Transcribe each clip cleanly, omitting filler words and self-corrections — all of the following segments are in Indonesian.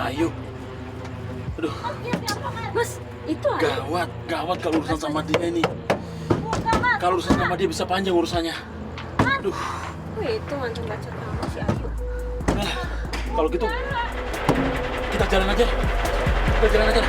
Ayu. Aduh, Mas, itu Ayu. gawat kalau urusan sama dia ini. Kalau urusan sama dia bisa panjang urusannya. Aduh, Wih, itu mantan pacar kamu si Ayu. nah, kalau gitu kita jalan aja. Kita jalan aja.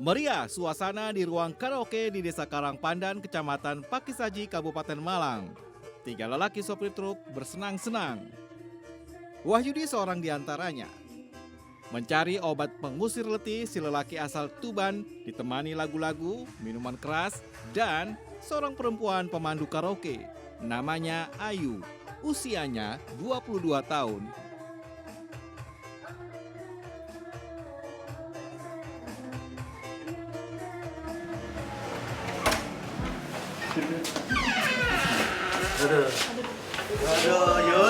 Meriah suasana di ruang karaoke di Desa Karangpandan, Kecamatan Pakisaji, Kabupaten Malang. 3 lelaki sopir truk bersenang-senang. Wahyudi seorang di antaranya. Mencari obat pengusir letih, si lelaki asal Tuban ditemani lagu-lagu, minuman keras, dan seorang perempuan pemandu karaoke. Namanya Ayu, usianya 22 tahun. Aduh,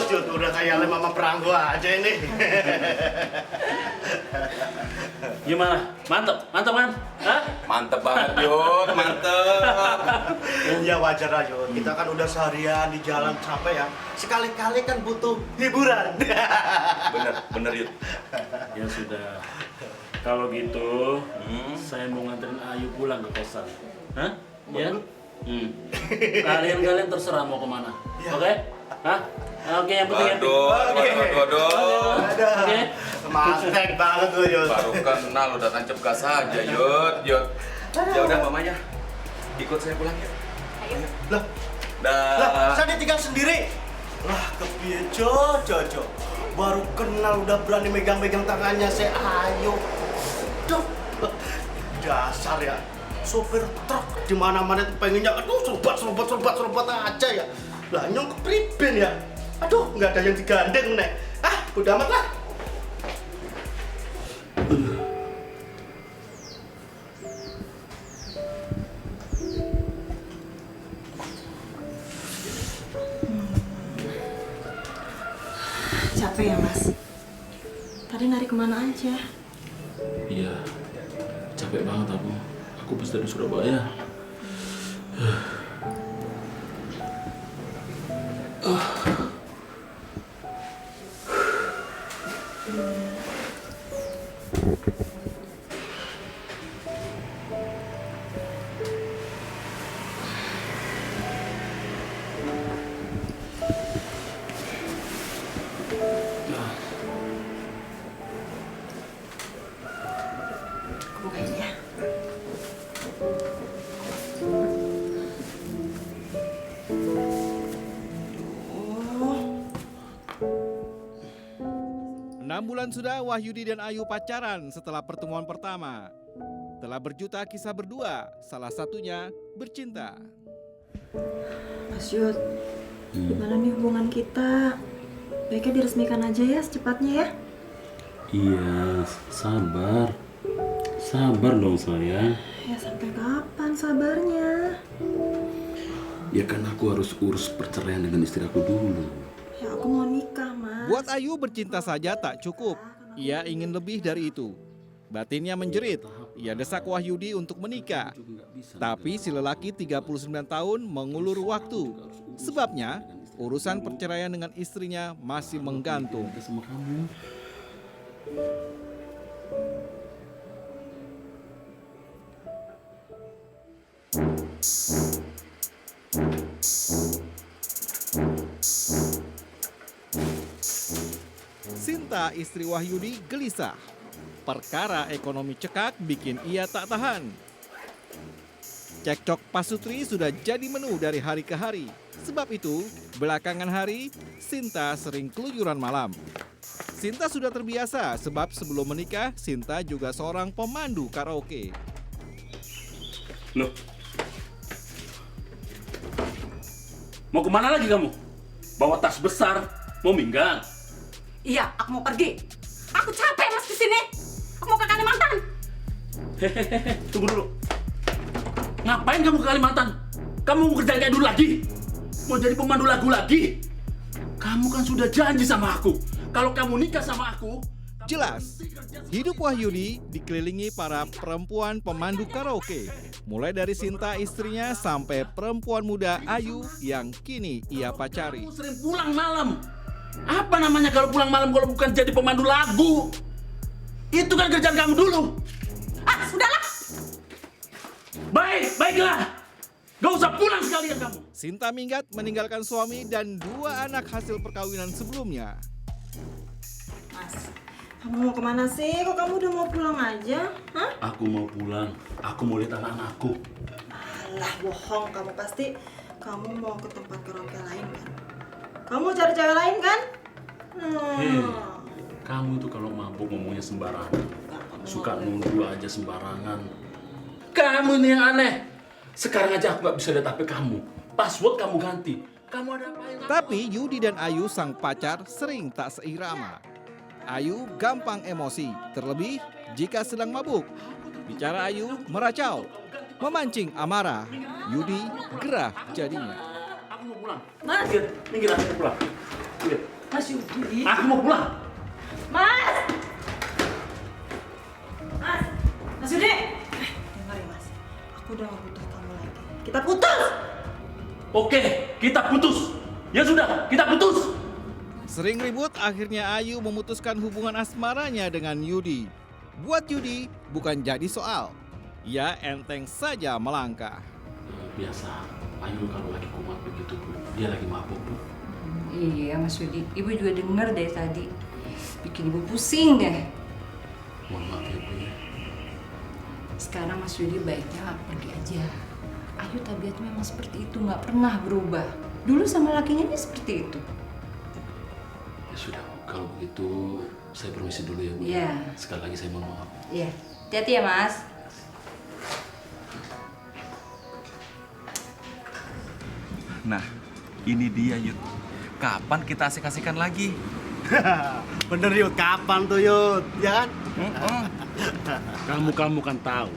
Yud, udah kayak Mama Peranggo aja ini. Gimana? Mantep kan? Hah? Mantep banget, Yud, mantep. Ya wajar lah, Yud. Kita kan udah seharian di jalan capek ya. Sekali-kali kan butuh hiburan. Bener, Yud. Ya sudah. Kalau gitu, saya mau nganterin Ayu pulang ke kosan. Hah? Ya? Kalian terserah mau kemana. Ya. Oke? Hah? Oke, yang penting. Waduh. Oke? Mantap banget tuh, Yud. Baru kenal udah tancap gas aja, Yud. Ya udah, mamanya. Ikut saya pulang ya. Lah, Dah. saya ditinggal sendiri. Lah, kepiye, Jojo. Baru kenal udah berani megang-megang tangannya saya Ayu. Duh, dasar ya. Sopir truk di mana-mana tuh pengennya, aduh, serbat aja ya. Lah, nyong kepriben ya. Aduh, nggak ada yang digandeng, Nek. Ah, udah amat lah. Capek ya, Mas? Tadi lari kemana aja? Iya, capek banget aku. Aku pas dari Surabaya. Bukain ya. Enam bulan sudah Wahyudi dan Ayu pacaran setelah pertemuan pertama. Telah berjuta kisah berdua, salah satunya bercinta. Mas Yud, gimana nih hubungan kita? Baiknya diresmikan aja ya secepatnya ya. Iya, sabar. Sabar dong sayang. Ya sampai kapan sabarnya? Ya kan aku harus urus perceraian dengan istri aku dulu. Ya aku mau nikah, Mas. Buat Ayu bercinta saja tak cukup. Ia ingin lebih dari itu. Batinnya menjerit. Ia desak Wahyudi untuk menikah. Tapi si lelaki 39 tahun mengulur waktu. Sebabnya, urusan perceraian dengan istrinya masih menggantung. Sama kamu. Sinta, istri Wahyudi, gelisah. Perkara ekonomi cekak bikin ia tak tahan. Cekcok pasutri sudah jadi menu dari hari ke hari. Sebab itu, belakangan hari, Sinta sering keluyuran malam. Sinta sudah terbiasa sebab sebelum menikah, Sinta juga seorang pemandu karaoke. Loh, mau kemana lagi kamu? Bawa tas besar, Mau minggat? Iya, aku mau pergi. Aku capek mas di sini. Aku mau ke Kalimantan. Hehehe, tunggu dulu. Ngapain kamu ke Kalimantan? Kamu mau kerja kayak dulu lagi? Mau jadi pemandu lagu lagi? Kamu kan sudah janji sama aku. Kalau kamu nikah sama aku, Jelas, hidup Wahyudi dikelilingi para perempuan pemandu karaoke. Mulai dari Sinta istrinya sampai perempuan muda Ayu yang kini ia pacari. kamu sering pulang malam. Apa namanya kalau pulang malam kalau bukan jadi pemandu lagu? Itu kan kerjaan kamu dulu. Ah, sudahlah. Baiklah. Gak usah pulang sekalian kamu. Sinta minggat meninggalkan suami dan 2 anak hasil perkawinan sebelumnya. Mas, kamu mau kemana sih? Kok kamu udah mau pulang aja? Hah? Aku mau pulang. Aku mau lihat anak-anakku. Alah, bohong. Kamu pasti kamu mau ke tempat karaoke lain kan? Kamu cari cewek lain kan? Hei, kamu tuh kalau mabuk ngomongnya sembarangan. Suka nuduh aja sembarangan. Kamu nih yang aneh. Sekarang aja aku gak bisa lihat HP kamu. Password kamu ganti. Kamu ada apa yang... Tapi Yudi dan Ayu sang pacar sering tak seirama. Ayu gampang emosi, terlebih jika sedang mabuk. Bicara Ayu meracau, memancing amarah. Yudi gerah jadinya. Aku mau pulang. Mas. Minggir, aku mau pulang. Minggir. Mas Yudi. Aku mau pulang. Mas. Mas Yudi! Dengar ya mas, aku udah gak butuh kamu lagi. Kita putus! Oke, kita putus. Ya sudah, kita putus. Sering ribut, akhirnya Ayu memutuskan hubungan asmaranya dengan Yudi. Buat Yudi, bukan jadi soal. Ia enteng saja melangkah. Biasa, Ayu kalau lagi kumat begitu, Bu. Dia lagi mabuk, Bu. Iya Mas Yudi, Ibu juga denger dari tadi. Bikin Ibu pusing deh. Mohon maaf ya, Bu. Sekarang Mas Yudi baiknya pergi aja. Ayu tabiatnya memang seperti itu, nggak pernah berubah. Dulu sama lakinya dia seperti itu. Ya sudah, Bu. Kalau begitu saya permisi dulu ya, Bu. Iya. Sekali lagi saya mohon maaf. Iya, hati-hati ya Mas. Nah, ini dia Yud. Kapan kita asik-asikan lagi? Bener Yud, kapan tuh Yud? Ya kan? Kamu kan tahu,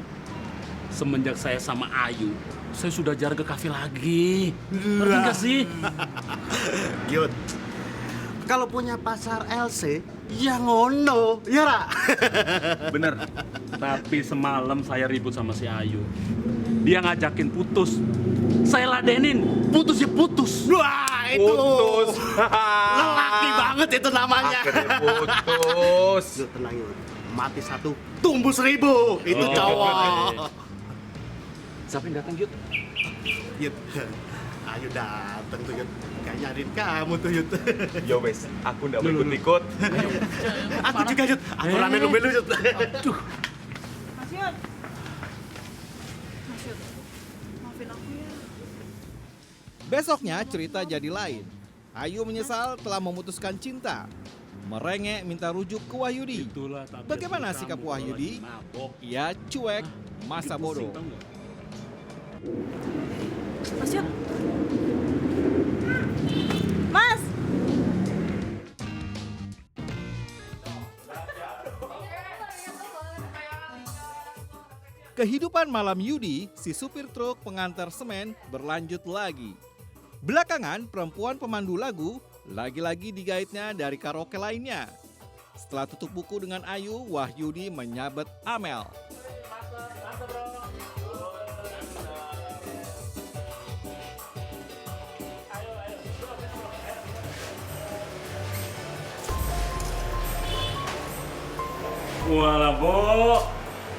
semenjak saya sama Ayu, saya sudah jarang ke kafe lagi. Ngerti nggak sih? Yud, kalau punya pasar LC, ya ngono, ya Ra? Bener. Tapi semalam saya ribut sama si Ayu. Dia ngajakin putus. Saya ladenin, putus ya putus. Wah, itu Putus. lelaki banget itu namanya. Akhirnya putus. Yud, tenang Yud. Mati 1, tumbuh 1000. Itu cowok. Siapa yang datang Yud? Yud, ayo dateng tuh Yud. Kayak nyariin kamu tuh Yud. Yo wes, aku nggak mau ikut-ikut. Aku juga Yud. Aku ramen lu Yud. Aduh. Mas Yud! Mas Yud, maafin aku ya. Besoknya cerita jadi lain. Ayu menyesal telah memutuskan cinta. Merengek minta rujuk ke Wahyudi. Itulah tabiat Bagaimana kamu sikap kalau Wahyudi? lagi mabok. Ia cuek, masa bodoh. Tahu nggak? Mas Yud! Mas! Kehidupan malam Yudi, si supir truk pengantar semen, berlanjut lagi. Belakangan, perempuan pemandu lagu lagi-lagi digaitnya dari karaoke lainnya. Setelah tutup buku dengan Ayu, Wahyudi menyabet Amel. Walah, Bo.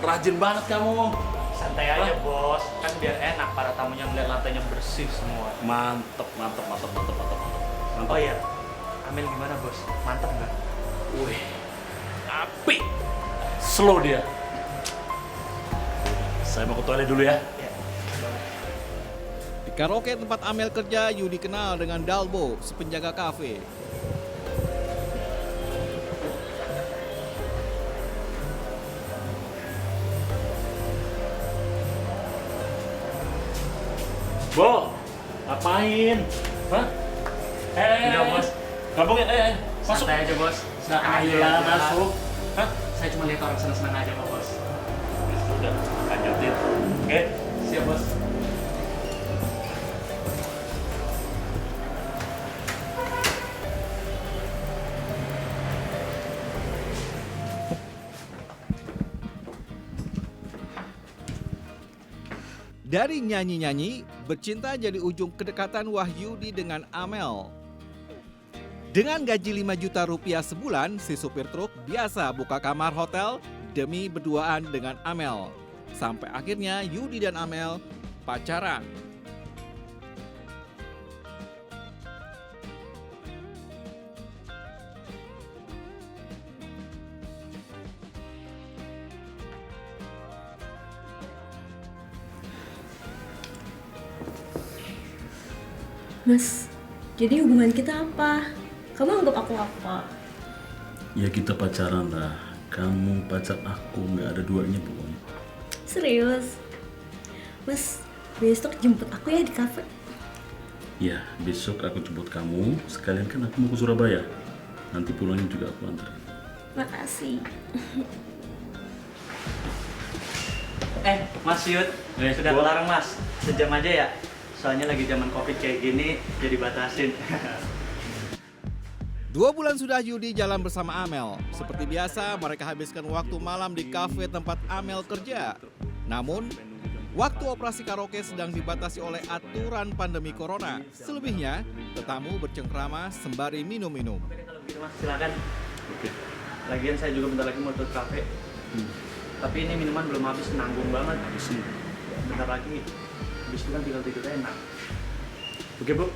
Rajin banget kamu. Santai aja bos, kan biar enak para tamunya melihat lantainya bersih semua. Mantep. Oh iya, Amel gimana bos? Mantep nggak? Wih, api. Slow dia. Saya mau ke toilet dulu ya. Di karaoke tempat Amel kerja, Yudi kenal dengan Dalbo, si penjaga kafe. Bo, ngapain? Hah? Enggak bos, Gabung ya, masuk. Santai aja bos. Silakan aja. Ayolah, masuk. Hah? Saya cuma lihat orang senang-senang aja kok bos. Sudah, lanjutin. Oke. Siap bos. Dari nyanyi-nyanyi, bercinta jadi ujung kedekatan Wahyudi dengan Amel. Dengan gaji 5 juta rupiah sebulan, si supir truk biasa buka kamar hotel demi berduaan dengan Amel. Sampai akhirnya Yudi dan Amel pacaran. Mas, jadi hubungan kita apa? Kamu anggap aku apa? Ya kita pacaran lah. Kamu pacar aku, nggak ada duanya pokoknya. Serius? Mas, besok jemput aku ya di kafe. Ya, besok aku jemput kamu. Sekalian kan aku mau ke Surabaya. Nanti pulangnya juga aku antar. Makasih. Mas Yud, sudah kelar mas. Sejam aja ya. Soalnya lagi zaman covid kayak gini, jadi batasin. 2 bulan sudah Yudi jalan bersama Amel. Seperti biasa, mereka habiskan waktu malam di kafe tempat Amel kerja. Namun, waktu operasi karaoke sedang dibatasi oleh aturan pandemi corona. Selebihnya, tetamu bercengkrama sembari minum-minum. Kalau begitu mas, silakan. Oke. Lagian saya juga bentar lagi mau tutup kafe. Tapi ini minuman belum habis, nanggung banget. Habisin. Bentar lagi, habis itu kan tinggal tidur enak. Oke, Bu.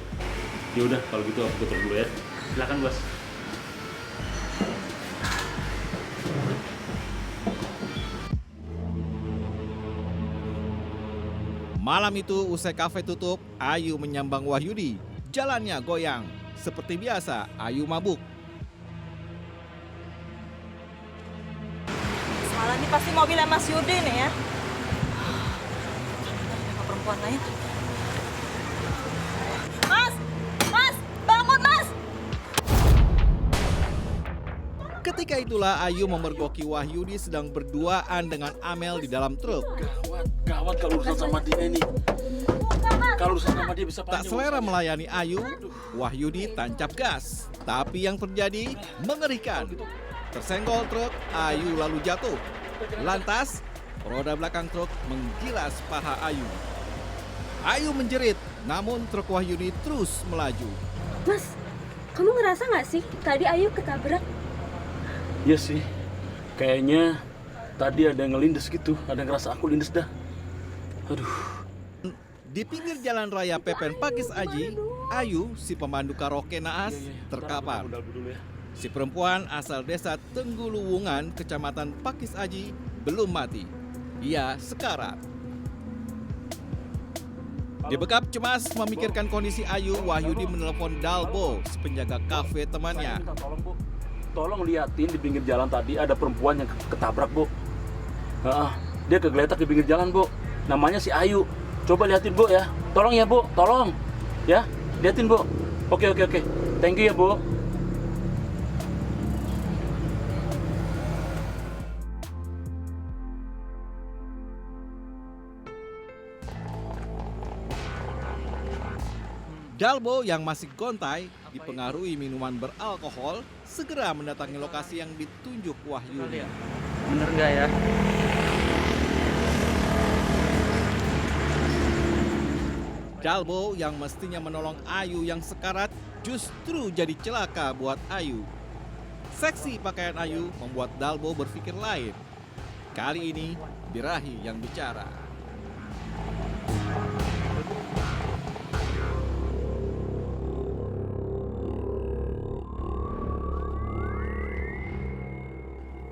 Ya udah, kalau gitu aku tutup dulu ya. Silakan bos. Malam itu usai kafe tutup, Ayu menyambang Wahyudi. Jalannya goyang. Seperti biasa, Ayu mabuk. Salah ini pasti mobilnya Mas Yudi nih ya. Apa perempuan lain? Mas! Mas! Bangun mas! Ketika itulah Ayu memergoki Wahyudi sedang berduaan dengan Amel di dalam truk. Gawat kalau urusan sama dia ini. Kalau urusan sama dia bisa Tak panjang. selera melayani Ayu, Wahyudi tancap gas. Tapi yang terjadi mengerikan. Tersenggol truk, Ayu lalu jatuh. Lantas, roda belakang truk menggilas paha Ayu. Ayu menjerit, namun truk Wahyudi terus melaju. Mas, kamu ngerasa nggak sih tadi Ayu ketabrak? Iya sih. Kayaknya tadi ada yang ngelindes gitu. Ada yang ngerasa aku lindes dah. Aduh. Di pinggir jalan raya Pepen Pakis Aji, Ayu, si pemandu karaoke naas, terkapar. Si perempuan asal desa Tengguluwungan, kecamatan Pakis Aji, belum mati. Ia sekarat. Dibekap cemas memikirkan kondisi Ayu, Wahyudi menelpon Dalbo, penjaga kafe temannya. Tolong, Bu. Tolong liatin di pinggir jalan tadi ada perempuan yang ketabrak, Bu. Dia kegeletak di pinggir jalan, Bu. Namanya si Ayu. Coba liatin, Bu ya. Tolong ya, Bu. Tolong. Ya, liatin, Bu. Oke. Thank you ya, Bu. Dalbo yang masih gontai, dipengaruhi minuman beralkohol, segera mendatangi lokasi yang ditunjuk Wahyudi. Bener nggak ya? Dalbo yang mestinya menolong Ayu yang sekarat justru jadi celaka buat Ayu. Seksi pakaian Ayu membuat Dalbo berpikir lain. Kali ini birahi yang bicara.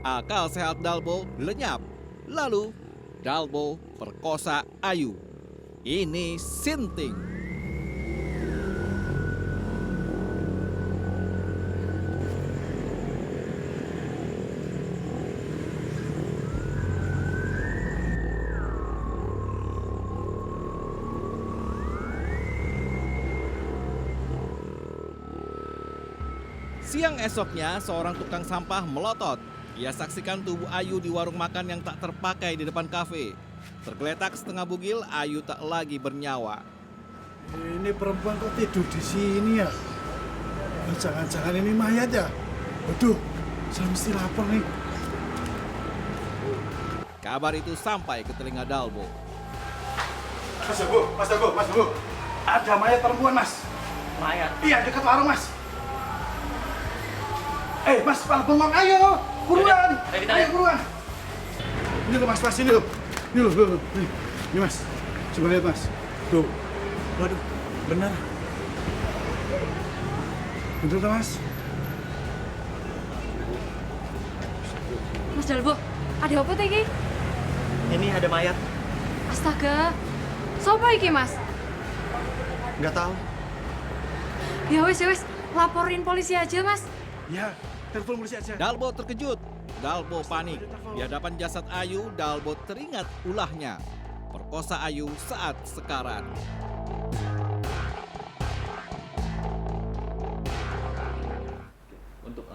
Akal sehat Dalbo lenyap. Lalu Dalbo perkosa Ayu. Ini sinting. Siang esoknya, seorang tukang sampah melotot. Ia saksikan tubuh Ayu di warung makan yang tak terpakai di depan kafe. Tergeletak setengah bugil, Ayu tak lagi bernyawa. Ini perempuan kok tidur di sini ya? Jangan-jangan ini mayat ya? Waduh, saya mesti lapor nih. Kabar itu sampai ke telinga Dalbo. Mas Bu. Ada mayat perempuan, Mas. Mayat. Iya, dekat warung, Mas. Mas, pala bengong, ayo, buruan. Ayo, buruan. Ini loh, Mas, ini loh. Ini loh. Ini, Mas. Coba lihat, Mas. Tuh. Waduh, benar. Betul, Mas? Mas Dalbo, ada apa tadi? Ini ada mayat. Astaga, siapa iki Mas? Nggak tahu. Ya wes, laporin polisi aja Mas. Ya, telepon polisi aja. Dalbo terkejut. Dalbo panik. Di hadapan jasad Ayu, Dalbo teringat ulahnya. Perkosa Ayu saat sekarat. Untuk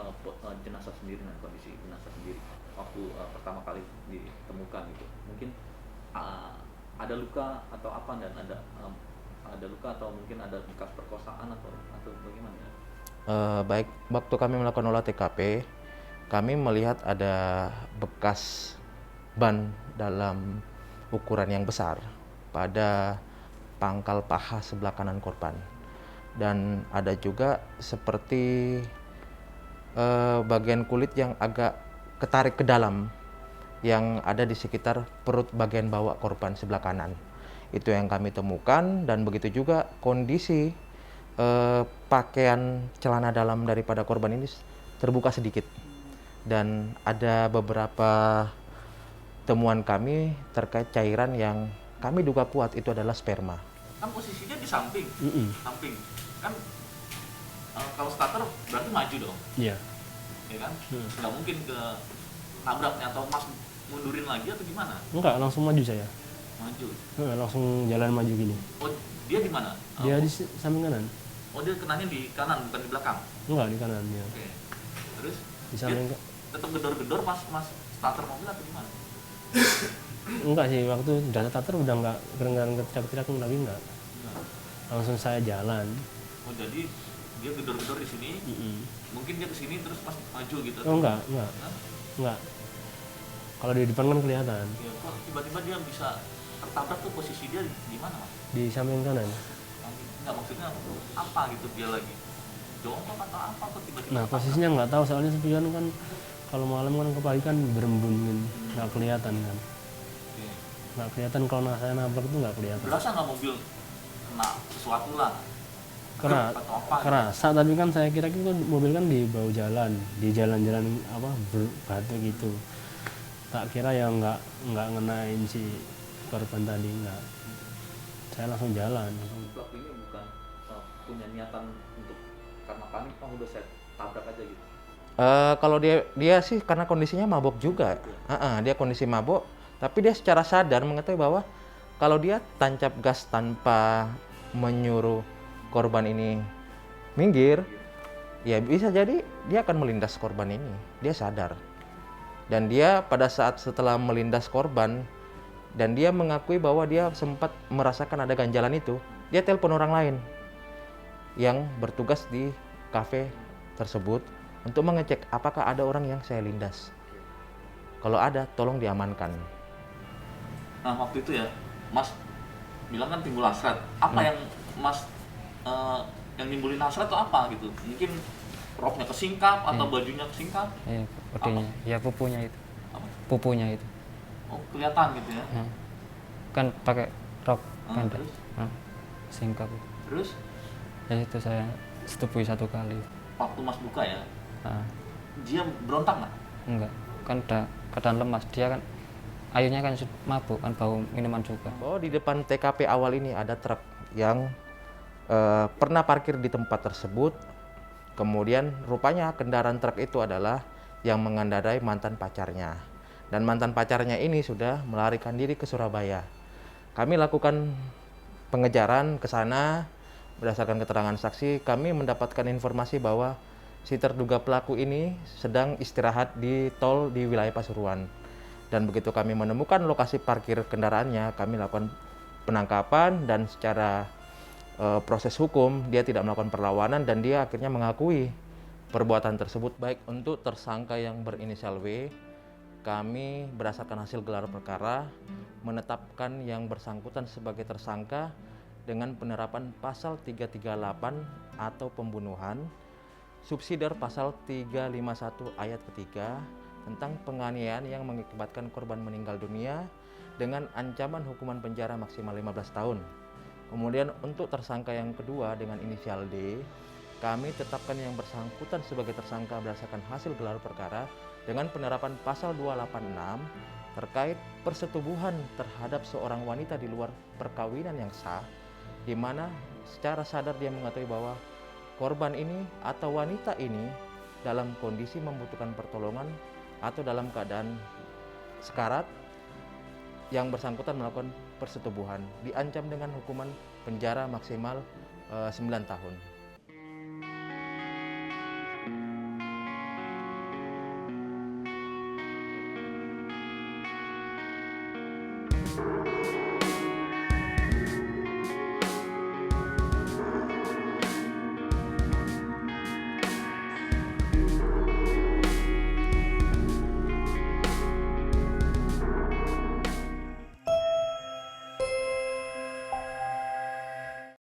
jenazah sendiri, kondisi jenazah sendiri waktu pertama kali ditemukan itu mungkin ada luka atau apa, dan ada luka atau mungkin ada bekas perkosaan atau bagaimana? Baik, waktu kami melakukan olah TKP, kami melihat ada bekas ban dalam ukuran yang besar pada pangkal paha sebelah kanan korban, dan ada juga seperti bagian kulit yang agak ketarik ke dalam yang ada di sekitar perut bagian bawah korban sebelah kanan. Itu yang kami temukan, dan begitu juga kondisi pakaian celana dalam daripada korban ini terbuka sedikit, dan ada beberapa temuan kami terkait cairan yang kami duga kuat itu adalah sperma. Kan posisinya di samping, samping kan. Kalau starter berarti maju dong. Iya. Ya kan? Nggak mungkin ke nabraknya, atau Mas mundurin lagi atau gimana? Enggak, langsung maju saya. Maju. Langsung jalan maju gini. Oh, dia di mana? Dia di samping kanan. Oh, dia kenanya di kanan bukan di belakang. Enggak, di kanan ya. Oke. Terus di samping tetap gedor-gedor pas Mas starter mobil atau gimana? Enggak sih, waktu udah starter udah enggak teriak-teriak lagi enggak. Langsung saya jalan. Oh, jadi dia gedor-gedor di sini, mungkin dia kesini terus pas maju gitu? Oh enggak. Kalau di depan kan kelihatan. Ya, kok tiba-tiba dia bisa tertabrak tuh, posisi dia di mana Mas? Di samping kanan. Enggak, maksudnya apa gitu, dia lagi jongkok atau apa kok tiba-tiba? Nah, posisinya nggak tahu, soalnya sepion kan kalau malam kan kepagi kan berembun, nggak kelihatan kan. Nggak kelihatan kalau saya nabrak itu nggak kelihatan. Berasa nggak mobil kena sesuatu lah? Kerasa, tapi kan saya kira itu mobil kan di bawah jalan, di jalan-jalan apa batu gitu. Tak kira ya nggak ngenain si korban tadi, nggak. Saya langsung jalan. Pelaku ini bukan punya niatan untuk karena panik, udah saya tabrak aja gitu. Kalau dia sih karena kondisinya mabok juga. Dia kondisi mabok, tapi dia secara sadar mengetahui bahwa kalau dia tancap gas tanpa menyuruh korban ini minggir, ya bisa jadi dia akan melindas korban ini. Dia sadar. Dan dia pada saat setelah melindas korban, dan dia mengakui bahwa dia sempat merasakan ada ganjalan itu, dia telepon orang lain yang bertugas di kafe tersebut untuk mengecek apakah ada orang yang saya lindas. Kalau ada, tolong diamankan. Nah, waktu itu ya, Mas bilang kan timbul hasrat. Apa yang Mas yang nimbulin hasrat itu apa gitu? Mungkin roknya kesingkap atau bajunya kesingkap? Kodenya, ya pupunya itu. Apa? Pupunya itu. Oh, kelihatan gitu ya? Kan pakai rok pendek. Terus? Singkap. Terus? Ya itu saya setubui 1 kali. Waktu Mas buka ya? Dia berontak nggak? Enggak, kan udah keadaan lemas. Dia kan Ayunya kan mabuk, kan bau minuman juga. Oh, di depan TKP awal ini ada truk yang pernah parkir di tempat tersebut. Kemudian rupanya kendaraan truk itu adalah yang mengendarai mantan pacarnya. Dan mantan pacarnya ini sudah melarikan diri ke Surabaya. Kami lakukan pengejaran ke sana. Berdasarkan keterangan saksi, kami mendapatkan informasi bahwa si terduga pelaku ini sedang istirahat di tol di wilayah Pasuruan. Dan begitu kami menemukan lokasi parkir kendaraannya, kami lakukan penangkapan dan secara proses hukum dia tidak melakukan perlawanan dan dia akhirnya mengakui perbuatan tersebut. Baik untuk tersangka yang berinisial W, kami berdasarkan hasil gelar perkara menetapkan yang bersangkutan sebagai tersangka dengan penerapan pasal 338 atau pembunuhan, subsidiar pasal 351 ayat ketiga tentang penganiayaan yang mengakibatkan korban meninggal dunia dengan ancaman hukuman penjara maksimal 15 tahun. Kemudian untuk tersangka yang kedua dengan inisial D, kami tetapkan yang bersangkutan sebagai tersangka berdasarkan hasil gelar perkara dengan penerapan pasal 286 terkait persetubuhan terhadap seorang wanita di luar perkawinan yang sah, di mana secara sadar dia mengetahui bahwa korban ini atau wanita ini dalam kondisi membutuhkan pertolongan atau dalam keadaan sekarat. Yang bersangkutan melakukan persetubuhan diancam dengan hukuman penjara maksimal 9 tahun.